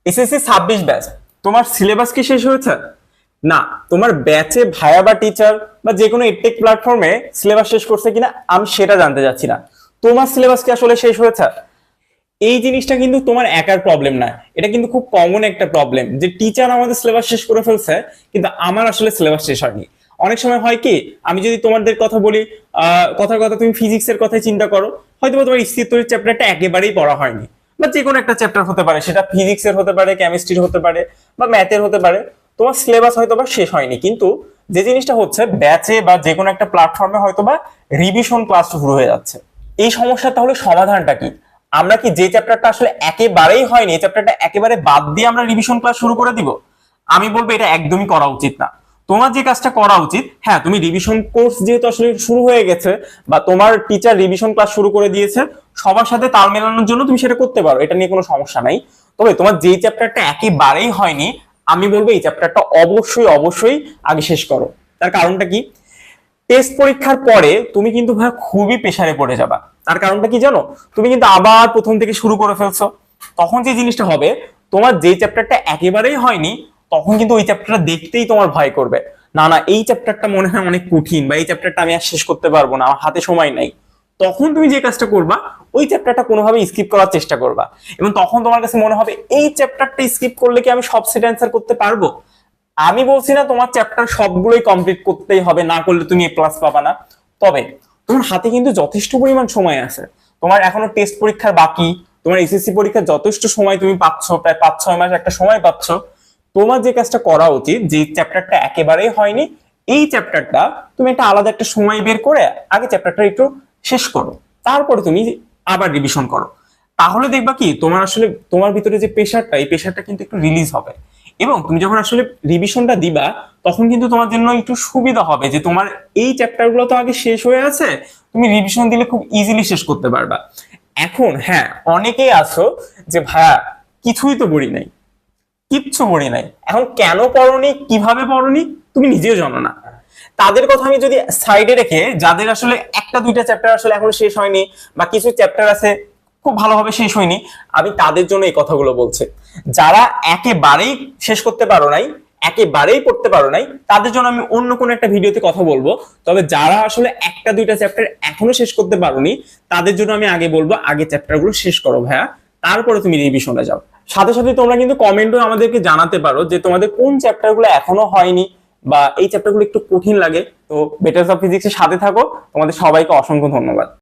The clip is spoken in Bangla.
এসএসসি 26 ব্যাচ, তোমার সিলেবাস কি শেষ হয়েছে? না, তোমার ব্যাচে ভায়া বা টিচার বা যে কোনো এডটেক প্ল্যাটফর্মে সিলেবাস শেষ করছে কিনা আমি সেটা জানতে চাচ্ছি না। তোমার সিলেবাস কি আসলে শেষ হয়েছে? এই জিনিসটা কিন্তু তোমার একার প্রবলেম না, এটা কিন্তু খুব কমন একটা প্রবলেম যে টিচার আমাদের সিলেবাস শেষ করে ফেলছে কিন্তু আমার আসলে সিলেবাস শেষ হয়নি। অনেক সময় হয় কি, আমি যদি তোমাদের কথা বলি, কথার কথা তুমি ফিজিক্সের কথাই চিন্তা করো, হয়তো তোমার স্থিতির চ্যাপ্টারটা একেবারেই পড়া হয়নি, বা যে কোনো একটা চ্যাপ্টার হতে পারে, সেটা ফিজিক্সের হতে পারে, কেমিস্ট্রির হতে পারে, বা ম্যাথের হতে পারে। তোমার সিলেবাস হয়তো বা শেষ হয়নি, কিন্তু যে জিনিসটা হচ্ছে ব্যাচে বা যে কোনো একটা প্ল্যাটফর্মে হয়তো বা রিভিশন ক্লাস শুরু হয়ে যাচ্ছে। এই সমস্যার তাহলে সমাধানটা কি? আমরা কি যে চ্যাপ্টারটা আসলে একেবারেই হয়নি এই চ্যাপ্টারটা একেবারে বাদ দিয়ে আমরা রিভিশন ক্লাস শুরু করে দিব? আমি বলবো এটা একদমই করা উচিত না। তোমার যে কাজটা করা উচিত, হ্যাঁ তুমি রিভিশন কোর্স যেহেতু আসলে শুরু হয়ে গেছে বা তোমার টিচার রিভিশন ক্লাস শুরু করে দিয়েছে, সবার সাথে তাল মেলানোর জন্য তুমি সেটা করতে পারো, এটা নিয়ে কোনো সমস্যা নাই। তবে তোমার যে চ্যাপ্টারটা একেবারেই হয়নি, আমি বলবো এই চ্যাপ্টারটা অবশ্যই অবশ্যই আগে শেষ করো। তার কারণটা কি? টেস্ট পরীক্ষার পরে তুমি কিন্তু ভাই খুবই প্রেসারে পড়ে যাবা। তার কারণটা কি জানো? তুমি কিন্তু আবার প্রথম থেকে শুরু করে ফেলছো। তখন যে জিনিসটা হবে, তোমার যে চ্যাপ্টারটা একেবারেই হয়নি তখন কিন্তু ওই চ্যাপ্টারটা দেখতেই তোমার ভয় করবে। না না, এই চ্যাপ্টারটা মনে হয় অনেক কঠিন, বা এই চ্যাপ্টারটা আমি আর শেষ করতে পারবো না, আমার হাতে সময় নাই। তখন তুমি যে কাজটা করবা, ওই চ্যাপ্টারটা কোনোভাবে স্কিপ করার চেষ্টা করবা, এবং তখন তোমার কাছে মনে হবে এই চ্যাপ্টারটা স্কিপ করলে কি আমি সব সেট অ্যান্সার করতে পারবো। আমি বলছি না তোমার চ্যাপ্টার সবগুলোই কমপ্লিট করতেই হবে, না করলে তুমি এ প্লাস পাবা না। তবে তোমার হাতে কিন্তু যথেষ্ট পরিমাণ সময় আছে। তোমার এখনো টেস্ট পরীক্ষার বাকি, তোমার এসএসসি পরীক্ষার যথেষ্ট সময় তুমি পাচ্ছ, প্রায় 5-6 মাস একটা সময় পাচ্ছ। তোমার যে কাজটা করা উচিত, যে চ্যাপ্টারটা একেবারেই হয়নি এই চ্যাপ্টারটা তুমি একটা আলাদা একটা সময় বের করে আগে চ্যাপ্টারটা একটু শেষ করো, তারপরে তুমি আবার রিভিশন করো। তাহলে দেখবা কি তোমার আসলে তোমার ভিতরে যে প্রেশারটা, এই প্রেশারটা কিন্তু একটু রিলিজ হবে। এবং তুমি যখন আসলে রিভিশনটা দিবা, তখন কিন্তু তোমার জন্য একটু সুবিধা হবে যে তোমার এই চ্যাপ্টার গুলো তো আগে শেষ হয়ে আছে, তুমি রিভিশন দিলে খুব ইজিলি শেষ করতে পারবা। এখন হ্যাঁ, অনেকেই আছো যে ভাইয়া কিছুই তো পড়ি নাই, কিচ্ছু পড়ি নাই, এখন কেন পড়নি, কিভাবে পড়নি তুমি নিজেও জানো না। তাদের কথা আমি যদি সাইডে রেখে, যাদের আসলে একটা দুইটা চ্যাপ্টার আসলে এখনো শেষ হয়নি, বা কিছু চ্যাপ্টার আছে খুব ভালোভাবে শেষ হয়নি, আমি তাদের জন্য এই কথাগুলো বলছি। যারা একেবারেই শেষ করতে পারো নাই, একেবারেই পড়তে পারো নাই, তাদের জন্য আমি অন্য কোনো একটা ভিডিওতে কথা বলবো। তবে যারা আসলে একটা দুইটা চ্যাপ্টার এখনো শেষ করতে পারোনি, তাদের জন্য আমি আগে বলবো আগে চ্যাপ্টারগুলো শেষ করো ভাইয়া, তারপরে তুমি রিভিশনে যাও। সাথে সাথে তোমরা কিন্তু কমেন্টও আমাদেরকে জানাতে পারো যে তোমাদের কোন চ্যাপ্টারগুলো এখনো হয়নি, বা এই চ্যাপ্টারগুলো একটু কঠিন লাগে। তো বেটারস অফ ফিজিক্সের সাথে থাকো। তোমাদের সবাইকে অসংখ্য ধন্যবাদ।